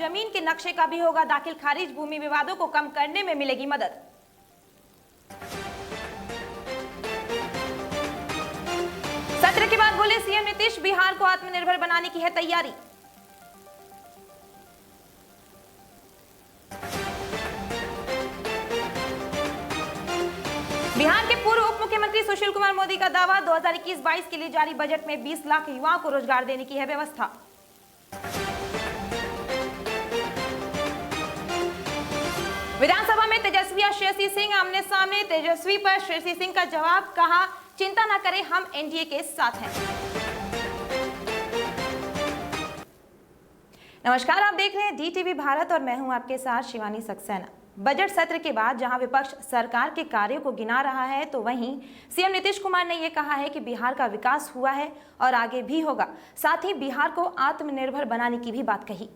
जमीन के नक्शे का भी होगा दाखिल खारिज, भूमि विवादों को कम करने में मिलेगी मदद। सत्र के बाद बोले सीएम नीतीश, बिहार को आत्मनिर्भर बनाने की है तैयारी। बिहार के पूर्व उप मुख्यमंत्री सुशील कुमार मोदी का दावा, 2021-22 के लिए जारी बजट में 20 लाख युवाओं को रोजगार देने की है व्यवस्था। विधानसभा में तेजस्वी और श्रेयसी सिंह आमने सामने, तेजस्वी पर श्रेयसी सिंह का जवाब, कहा चिंता न करें हम एनडीए के साथ हैं। नमस्कार, आप देख रहे हैं डीटीवी भारत और मैं हूं आपके साथ शिवानी सक्सेना। बजट सत्र के बाद जहां विपक्ष सरकार के कार्यों को गिना रहा है, तो वहीं सीएम नीतीश कुमार ने यह कहा है कि बिहार का विकास हुआ है और आगे भी होगा। साथ ही बिहार को आत्मनिर्भर बनाने की भी बात कही।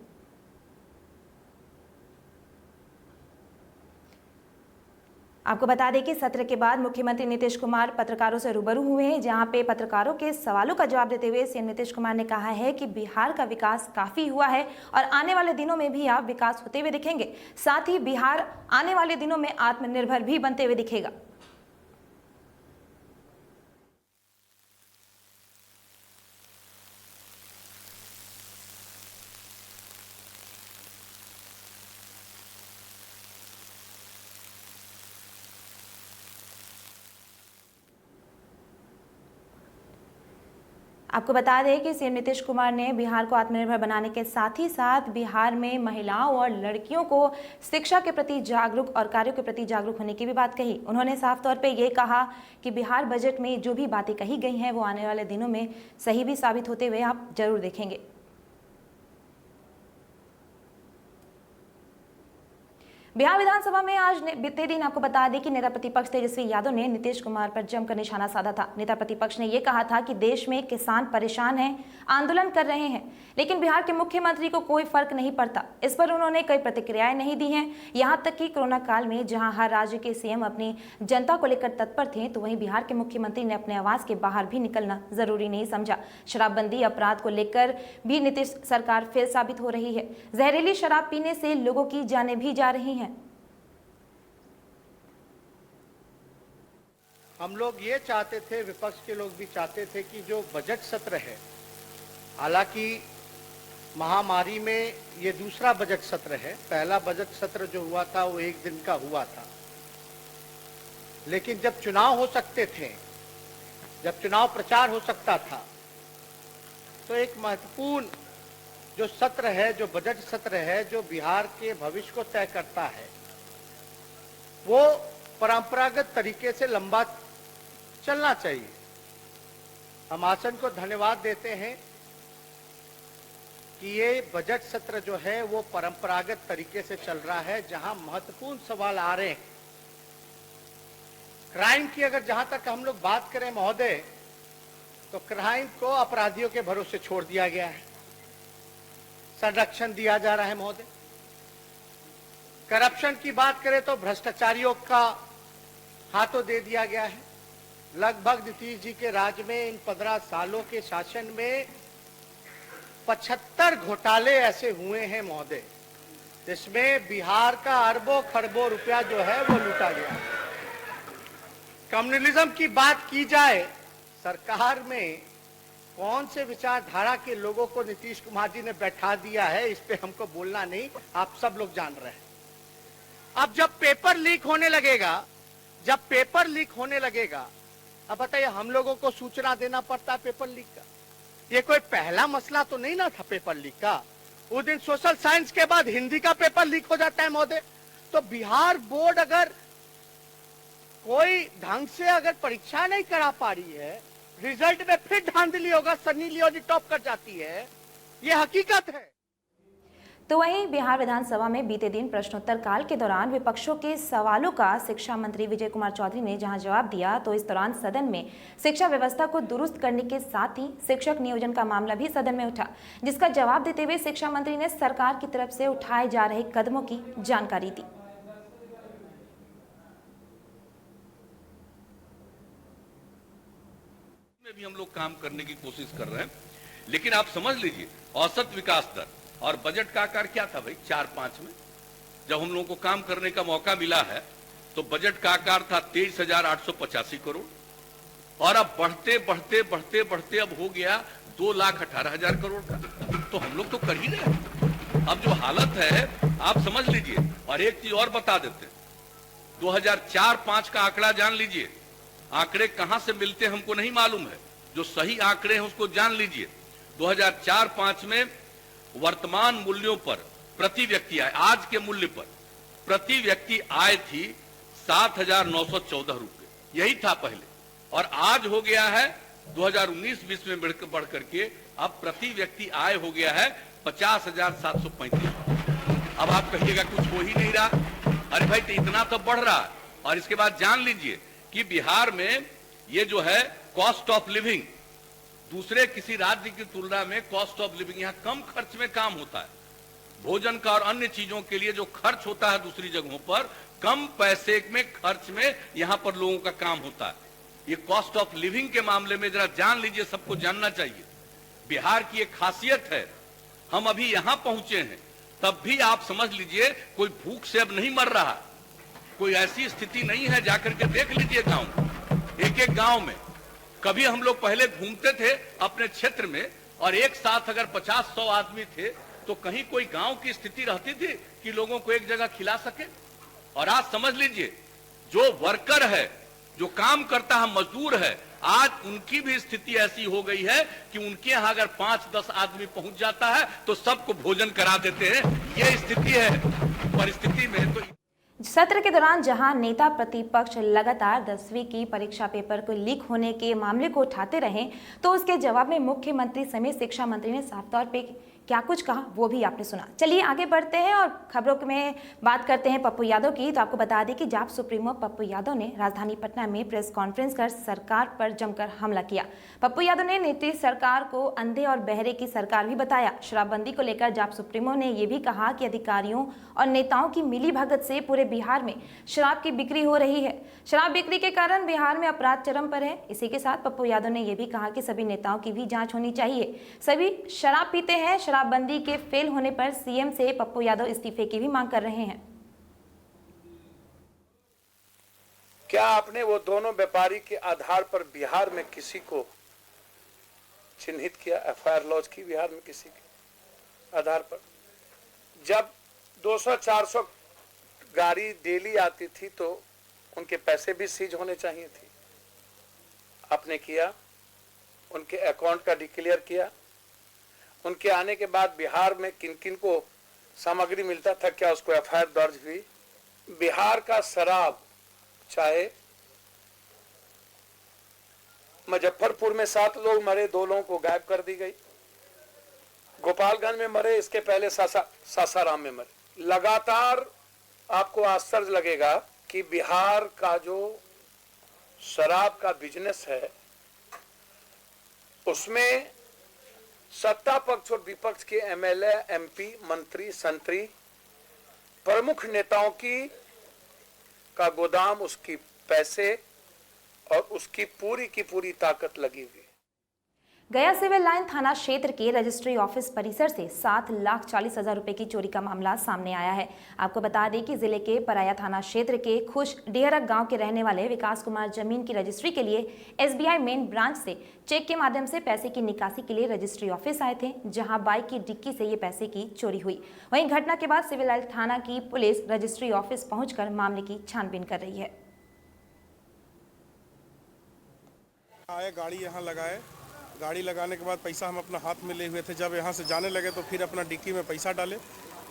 आपको बता दें कि सत्र के बाद मुख्यमंत्री नीतीश कुमार पत्रकारों से रूबरू हुए हैं, जहां पे पत्रकारों के सवालों का जवाब देते हुए सीएम नीतीश कुमार ने कहा है कि बिहार का विकास काफी हुआ है और आने वाले दिनों में भी आप विकास होते हुए दिखेंगे। साथ ही बिहार आने वाले दिनों में आत्मनिर्भर भी बनते हुए दिखेगा। आपको बता दें कि सीएम नीतीश कुमार ने बिहार को आत्मनिर्भर बनाने के साथ ही साथ बिहार में महिलाओं और लड़कियों को शिक्षा के प्रति जागरूक और कार्यों के प्रति जागरूक होने की भी बात कही। उन्होंने साफ तौर पे ये कहा कि बिहार बजट में जो भी बातें कही गई हैं वो आने वाले दिनों में सही भी साबित होते हुए आप जरूर देखेंगे। बिहार विधानसभा में आज बीते दिन आपको बता दें कि नेता प्रतिपक्ष तेजस्वी यादव ने नीतीश कुमार पर जमकर निशाना साधा था। नेता प्रतिपक्ष ने यह कहा था कि देश में किसान परेशान हैं, आंदोलन कर रहे हैं, लेकिन बिहार के मुख्यमंत्री को कोई फर्क नहीं पड़ता। इस पर उन्होंने कई प्रतिक्रियाएं नहीं दी हैं। यहां तक कि कोरोना काल में जहां हर राज्य के सीएम अपनी जनता को लेकर तत्पर थे, तो वहीं बिहार के मुख्यमंत्री ने अपने आवास के बाहर भी निकलना जरूरी नहीं समझा। शराबबंदी अपराध को लेकर भी नीतीश सरकार फेल साबित हो रही है। जहरीली शराब पीने से लोगों की जानें भी जा रही हैं। हम लोग ये चाहते थे, विपक्ष के लोग भी चाहते थे कि जो बजट सत्र है, हालांकि महामारी में ये दूसरा बजट सत्र है, पहला बजट सत्र जो हुआ था वो एक दिन का हुआ था, लेकिन जब चुनाव हो सकते थे, जब चुनाव प्रचार हो सकता था, तो एक महत्वपूर्ण जो सत्र है, जो बजट सत्र है, जो बिहार के भविष्य को तय करता है, वो परंपरागत तरीके से लंबा चलना चाहिए। हम आसन को धन्यवाद देते हैं कि ये बजट सत्र जो है वो परंपरागत तरीके से चल रहा है, जहां महत्वपूर्ण सवाल आ रहे हैं। क्राइम की अगर जहां तक हम लोग बात करें महोदय, तो क्राइम को अपराधियों के भरोसे छोड़ दिया गया है, संरक्षण दिया जा रहा है महोदय। करप्शन की बात करें तो भ्रष्टाचारियों का हाथों दे दिया गया है। लगभग नीतीश जी के राज में इन 15 सालों के शासन में 75 घोटाले ऐसे हुए हैं महोदय, जिसमें बिहार का अरबों खरबों रुपया जो है वो लूटा गया। कम्युनलिज्म की बात की जाए, सरकार में कौन से विचारधारा के लोगों को नीतीश कुमार जी ने बैठा दिया है, इस पे हमको बोलना नहीं, आप सब लोग जान रहे हैं। अब जब पेपर लीक होने लगेगा, जब पेपर लीक होने लगेगा, अब बताइए हम लोगों को सूचना देना पड़ता है पेपर लीक का। ये कोई पहला मसला तो नहीं ना था पेपर लीक का। उस दिन सोशल साइंस के बाद हिंदी का पेपर लीक हो जाता है महोदय। तो बिहार बोर्ड अगर कोई ढंग से अगर परीक्षा नहीं करा पा रही है, रिजल्ट में फिर धांधली होगा, सन्नी लियोनी टॉप कर जाती है, ये हकीकत है। तो वहीं बिहार विधानसभा में बीते दिन प्रश्नोत्तर काल के दौरान विपक्षों के सवालों का शिक्षा मंत्री विजय कुमार चौधरी ने जहां जवाब दिया, तो इस दौरान सदन में शिक्षा व्यवस्था को दुरुस्त करने के साथ ही शिक्षक नियोजन का मामला भी सदन में उठा, जिसका जवाब देते हुए शिक्षा मंत्री ने सरकार की तरफ से उठाए जा रहे कदमों की जानकारी दी। में भी हम लोग काम करने की कोशिश कर रहे हैं, लेकिन आप समझ लीजिए औसत विकास दर और बजट का आकार क्या था भाई 4-5 में, जब हम लोगों को काम करने का मौका मिला है तो बजट का आकार था 23,885 करोड़ और अब बढ़ते बढ़ते बढ़ते बढ़ते अब हो गया 2,18,000 करोड़ का। तो हम लोग तो कर ही रहे हैं। अब जो हालत है आप समझ लीजिए। और एक चीज और बता देते हैं, 2004-5 का आंकड़ा जान लीजिए। आंकड़े कहां से मिलते हैं हमको नहीं मालूम है, जो सही आंकड़े हैं उसको जान लीजिए। 2004-5 में वर्तमान मूल्यों पर प्रति व्यक्ति आय, आज के मूल्य पर प्रति व्यक्ति आय थी 7,914 रुपए, यही था पहले। और आज हो गया है 2019-20 में बढ़ करके अब प्रति व्यक्ति आय हो गया है 50,735। अब आप कहिएगा कुछ हो ही नहीं रहा। अरे भाई तो इतना तो बढ़ रहा है। और इसके बाद जान लीजिए कि बिहार में ये जो है कॉस्ट ऑफ लिविंग दूसरे किसी राज्य की तुलना में कॉस्ट ऑफ लिविंग यहाँ कम खर्च में काम होता है। भोजन का और अन्य चीजों के लिए जो खर्च होता है दूसरी जगहों पर, कम पैसे में खर्च में यहाँ पर लोगों का काम होता है। ये कॉस्ट ऑफ लिविंग के मामले में जरा जान लीजिए, सबको जानना चाहिए। बिहार की एक खासियत है, हम अभी यहां पहुंचे हैं तब भी आप समझ लीजिए कोई भूख से अब नहीं मर रहा, कोई ऐसी स्थिति नहीं है। जाकर के देख लीजिए गांव, एक एक गांव में। कभी हम लोग पहले घूमते थे अपने क्षेत्र में और एक साथ अगर 50-100 आदमी थे तो कहीं कोई गांव की स्थिति रहती थी कि लोगों को एक जगह खिला सके। और आज समझ लीजिए जो वर्कर है, जो काम करता है, मजदूर है, आज उनकी भी स्थिति ऐसी हो गई है कि उनके यहां अगर 5-10 आदमी पहुंच जाता है तो सबको भोजन करा देते हैं। ये स्थिति है। परिस्थिति में तो सत्र के दौरान जहां नेता प्रतिपक्ष लगातार 10वीं की परीक्षा पेपर को लीक होने के मामले को उठाते रहे, तो उसके जवाब में मुख्यमंत्री समेत शिक्षा मंत्री ने साफ तौर पे क्या कुछ कहा वो भी आपने सुना। चलिए आगे बढ़ते हैं और खबरों में बात करते हैं पप्पू यादव की। तो आपको बता दें कि जाप सुप्रीमो पप्पू यादव ने राजधानी पटना में प्रेस कॉन्फ्रेंस कर सरकार पर जमकर हमला किया। पप्पू यादव ने नीतीश सरकार को अंधे और बहरे की सरकार भी बताया। शराबबंदी को लेकर जाप सुप्रीमो ने यह भी कहा कि अधिकारियों और नेताओं की मिलीभगत से पूरे बिहार में शराब की बिक्री हो रही है। शराब बिक्री के कारण बिहार में अपराध चरम पर है। इसी के साथ पप्पू यादव ने यह भी कहा कि सभी नेताओं की भी जांच होनी चाहिए। सभी शराब पीते हैं। शराबबंदी के फेल होने पर सीएम से पप्पू यादव इस्तीफे की भी मांग कर रहे हैं। क्या आपने वो दोनों व्यापारी के आधार पर बिहार में किसी को चिन्हित किया, एफआईआर लॉन्च की बिहार में किसी के आधार पर? जब 200-400 गाड़ी डेली आती थी तो उनके पैसे भी सीज होने चाहिए थे। आपने किया, उनके अकाउंट का डिक्लेयर किया। उनके आने के बाद बिहार में किन किन को सामग्री मिलता था, क्या उसको एफआईआर दर्ज हुई? बिहार का शराब, चाहे मुजफ्फरपुर में 7 लोग मरे, 2 लोगों को गायब कर दी गई। गोपालगंज में मरे, इसके पहले सासाराम में मरे। लगातार आपको आश्चर्य लगेगा कि बिहार का जो शराब का बिजनेस है उसमें सत्ता पक्ष और विपक्ष के एमएलए, एमपी, मंत्री, संतरी, प्रमुख नेताओं का गोदाम, उसकी पैसे और उसकी पूरी की पूरी ताकत लगी हुई है। गया सिविल लाइन थाना क्षेत्र के रजिस्ट्री ऑफिस परिसर से 7,40,000 रुपए की चोरी का मामला सामने आया है। आपको बता दें कि जिले के पराया थाना क्षेत्र के खुश डेहरक गांव के रहने वाले विकास कुमार जमीन की रजिस्ट्री के लिए एसबीआई मेन ब्रांच से चेक के माध्यम से पैसे की निकासी के लिए रजिस्ट्री ऑफिस आए थे, जहां बाइक की डिक्की से ये पैसे की चोरी हुई। वहीं घटना के बाद सिविल लाइन थाना की पुलिस रजिस्ट्री ऑफिस पहुंचकर मामले की छानबीन कर रही है। गाड़ी यहाँ लगाए, गाड़ी लगाने के बाद पैसा हम अपना हाथ में ले हुए थे। जब यहाँ से जाने लगे तो फिर अपना डिक्की में पैसा डाले,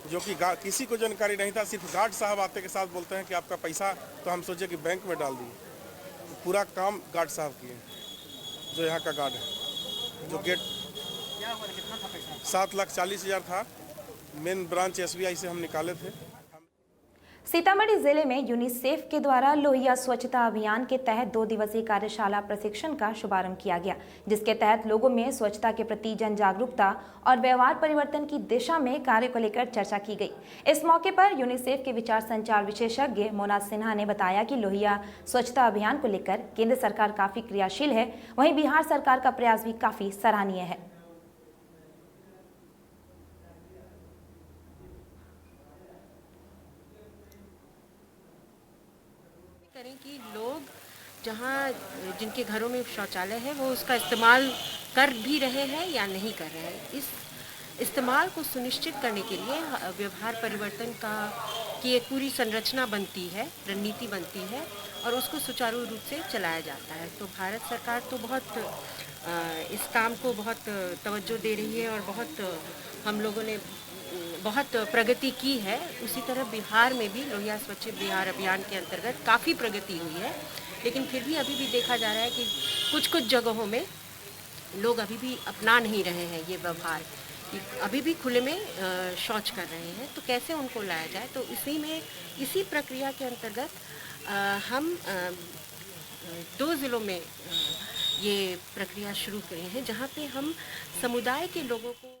जो कि किसी को जानकारी नहीं था। सिर्फ गार्ड साहब आते के साथ बोलते हैं कि आपका पैसा, तो हम सोचे कि बैंक में डाल दिए। पूरा काम गार्ड साहब किए, जो यहाँ का गार्ड है। जो गेट 7,40,000 था, मेन ब्रांच एसबीआई से हम निकाले थे। सीतामढ़ी जिले में यूनिसेफ के द्वारा लोहिया स्वच्छता अभियान के तहत 2 दिवसीय कार्यशाला प्रशिक्षण का शुभारंभ किया गया, जिसके तहत लोगों में स्वच्छता के प्रति जन जागरूकता और व्यवहार परिवर्तन की दिशा में कार्य को लेकर चर्चा की गई। इस मौके पर यूनिसेफ के विचार संचार विशेषज्ञ मोना सिन्हा ने बताया कि लोहिया स्वच्छता अभियान को लेकर केंद्र सरकार काफी क्रियाशील है, वहीं बिहार सरकार का प्रयास भी काफी सराहनीय है। करें कि लोग जहाँ जिनके घरों में शौचालय है वो उसका इस्तेमाल कर भी रहे हैं या नहीं कर रहे हैं। इस इस्तेमाल को सुनिश्चित करने के लिए व्यवहार परिवर्तन की एक पूरी संरचना बनती है, रणनीति बनती है और उसको सुचारू रूप से चलाया जाता है। तो भारत सरकार तो बहुत इस काम को बहुत तवज्जो दे रही है और बहुत हम लोगों ने बहुत प्रगति की है। उसी तरह बिहार में भी लोहिया स्वच्छ बिहार अभियान के अंतर्गत काफ़ी प्रगति हुई है, लेकिन फिर भी अभी भी देखा जा रहा है कि कुछ जगहों में लोग अभी भी अपना नहीं रहे हैं ये व्यवहार, अभी भी खुले में शौच कर रहे हैं। तो कैसे उनको लाया जाए, तो इसी प्रक्रिया के अंतर्गत हम 2 ज़िलों में ये प्रक्रिया शुरू करे हैं, जहाँ पे हम समुदाय के लोगों को।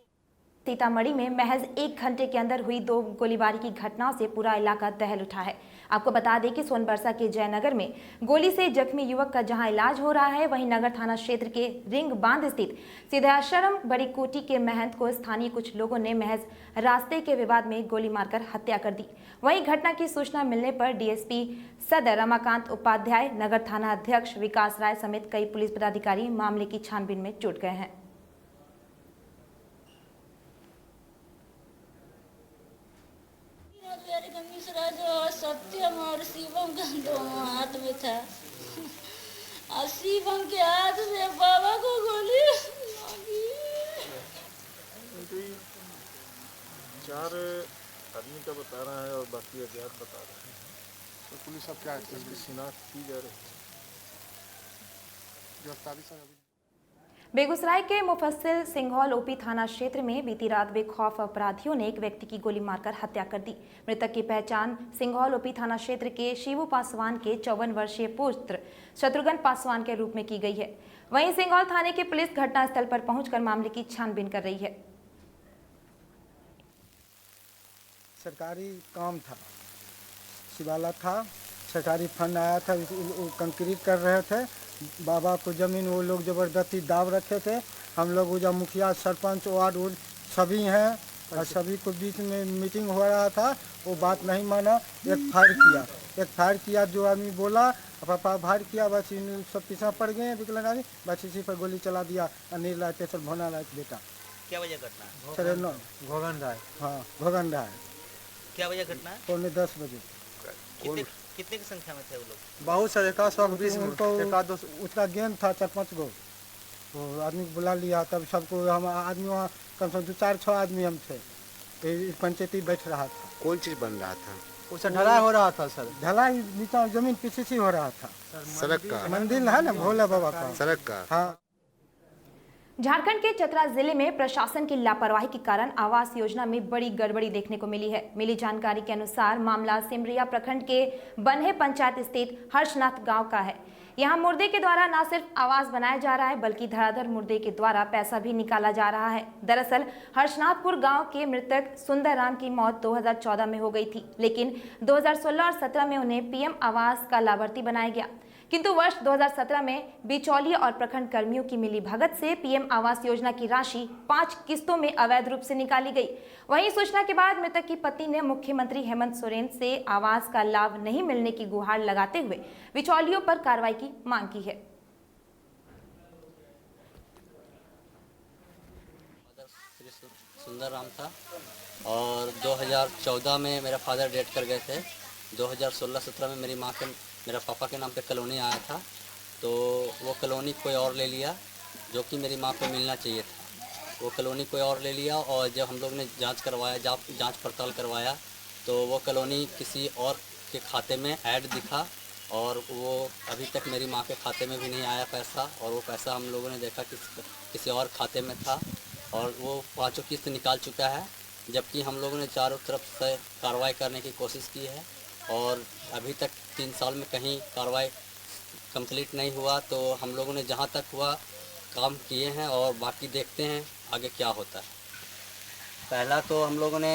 सीतामढ़ी में महज 1 घंटे के अंदर हुई 2 गोलीबारी की घटनाओं से पूरा इलाका दहल उठा है। आपको बता दें कि सोनबरसा के जयनगर में गोली से जख्मी युवक का जहां इलाज हो रहा है, वहीं नगर थाना क्षेत्र के रिंग बांध स्थित सिद्धाश्रम बड़ी कोटी के महंत को स्थानीय कुछ लोगों ने महज रास्ते के विवाद में गोली मारकर हत्या कर दी। वहीं घटना की सूचना मिलने पर डीएसपी सदर रमाकांत उपाध्याय, नगर थाना अध्यक्ष विकास राय समेत कई पुलिस पदाधिकारी मामले की छानबीन में जुट गए हैं। सत्यम और शिवम का दोनों हाथ में था और शिवम के हाथ से बाबा को गोली लगी। 4 आदमी का बता रहा है और बाकी अज्ञात बता रहे हैं। तो पुलिस अब क्या शिनाख्त की जा रही है, गिरफ्तारी से अभी। बेगूसराय के मुफस्सिल सिंघौल ओपी थाना क्षेत्र में बीती रात बेखौफ अपराधियों ने एक व्यक्ति की गोली मारकर हत्या कर दी। मृतक की पहचान सिंघौल ओपी थाना क्षेत्र के शिवू पासवान के 54 वर्षीय पुत्र शत्रुघ्न पासवान के रूप में की गई है। वहीं सिंघौल थाने की पुलिस घटनास्थल पर पहुंचकर मामले की छानबीन कर रही है। सरकारी काम था, शिवाला था, सरकारी फंड आया था, कंक्रीट कर रहे थे। बाबा को जमीन वो लोग ज़बरदस्ती दाव रखे थे। हम लोग उजा मुखिया, सरपंच, वार्ड सभी हैं और सभी को बीच में मीटिंग हो रहा था। वो बात नहीं माना, एक फायर किया जो आदमी बोला, फायर किया, बस इन सब पीछा पड़ गए विकलांग आदमी, बस इसी पर गोली चला दिया। अनिल राय पेशर भोना राय बेटा। क्या वजह घटना? सर घोगन राय। हाँ, घोगन राय। क्या वजह घटना? 9:45 बजे। कितने की संख्या में थे वो लोग? बहुत सारे, उसका गेंद था 4-5 गो, तो आदमी को बुला लिया। तब सबको हम आदमी वहाँ कम से कम 2-4-6 आदमी हम थे, पंचायती बैठ रहा था। कौन चीज बन रहा था? उसे ढलाई हो रहा था सर, ढलाई नीचा जमीन पीछे से हो रहा था। सड़क का मंदिर है ना भोला बाबा का, सड़क का। हाँ। झारखंड के चतरा जिले में प्रशासन की लापरवाही के कारण आवास योजना में बड़ी गड़बड़ी देखने को मिली है। मिली जानकारी के अनुसार मामला सिमरिया प्रखंड के बन्हे पंचायत स्थित हर्षनाथ गांव का है। यहां मुर्दे के द्वारा न सिर्फ आवास बनाया जा रहा है, बल्कि धड़ाधड़ मुर्दे के द्वारा पैसा भी निकाला जा रहा है। दरअसल हर्षनाथपुर गांव के मृतक सुंदरराम की मौत 2014 में हो गई थी, लेकिन 2016 और 17 में उन्हें पीएम आवास का लाभार्थी बनाया गया। किंतु वर्ष 2017 में बिचौलिए और प्रखंड कर्मियों की मिली भगत से पीएम आवास योजना की राशि 5 किस्तों में अवैध रूप से निकाली गई। वहीं सूचना के बाद मृतक की पत्नी ने मुख्यमंत्री हेमंत सोरेन से आवास का लाभ नहीं मिलने की गुहार लगाते हुए बिचौलियों पर कार्रवाई की मांग की है। सुंदरराम था और 2014 में मेरा फादर डेथ कर गए थे। 2016-17 में मेरा पापा के नाम पे कॉलोनी आया था, तो वो कॉलोनी कोई और ले लिया जो कि मेरी माँ को मिलना चाहिए था। वो कॉलोनी कोई और ले लिया और जब हम लोग ने जांच पड़ताल करवाया तो वो कॉलोनी किसी और के खाते में ऐड दिखा और वो अभी तक मेरी माँ के खाते में भी नहीं आया पैसा, और वो पैसा हम लोगों ने देखा किसी और खाते में था और वो 5 किस्त निकाल चुका है, जबकि हम लोगों ने चारों तरफ से कार्रवाई करने की कोशिश की है और अभी तक 3 साल में कहीं कार्रवाई कंप्लीट नहीं हुआ। तो हम लोगों ने जहां तक हुआ काम किए हैं और बाकी देखते हैं आगे क्या होता है। पहला तो हम लोगों ने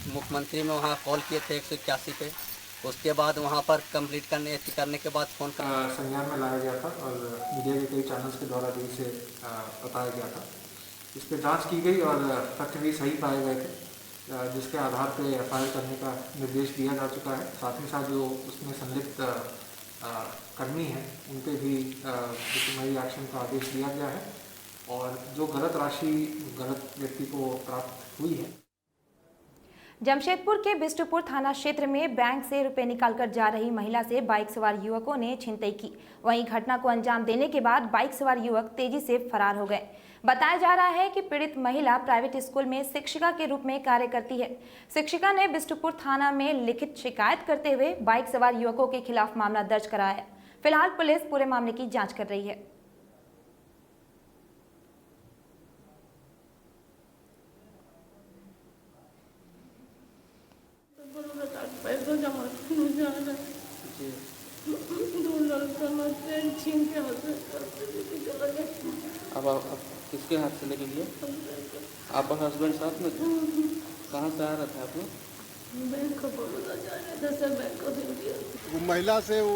मुख्यमंत्री में वहां कॉल किए थे 181 पे, उसके बाद वहां पर कंप्लीट करने के बाद फ़ोन संज्ञान में लाया गया था और मीडिया के कई चैनल्स के द्वारा भी इसे बताया गया था। इस पर जाँच की गई और तथ्य भी सही पाए गए थे, जिसके आधार पर एफआईआर करने का निर्देश दिया जा चुका है। साथ ही साथ जो उसमें संलिप्त कर्मी हैं उन पे भी डिसिप्लिनरी एक्शन का आदेश दिया गया है और जो गलत राशि गलत व्यक्ति को प्राप्त हुई है। जमशेदपुर के बिष्टुपुर थाना क्षेत्र में बैंक से रुपए निकालकर जा रही महिला से बाइक सवार युवकों ने छिनतई की। वहीं घटना को अंजाम देने के बाद बाइक सवार युवक तेजी से फरार हो गए। बताया जा रहा है कि पीड़ित महिला प्राइवेट स्कूल में शिक्षिका के रूप में कार्य करती है। शिक्षिका ने बिष्टुपुर थाना में लिखित शिकायत करते हुए बाइक सवार युवकों के खिलाफ मामला दर्ज कराया है। फिलहाल पुलिस पूरे मामले की जाँच कर रही है। पैसा जमा करने जा रहा है, 2 लड़का ट्रेन छीन के हाथ से चला गया। अब किसके हाथ से लेके गया? आपका हस्बैंड साथ में थे? कहाँ से आ रहा था आप लोग? बैंक ऑफ बड़ौदा जा रहे थे सर, बैंक ऑफ इंडिया। वो महिला से वो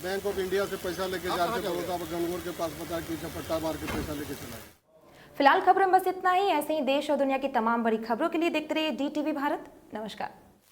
बैंक ऑफ इंडिया से पैसा लेके जा रहे थे, बड़ौदा गंगोर के पास बता के पट्टा मार के पैसा लेके चला गया। फिलहाल खबरों में बस इतना ही। ऐसे ही देश और दुनिया की तमाम बड़ी खबरों के लिए देखते रहिए DTV भारत। नमस्कार।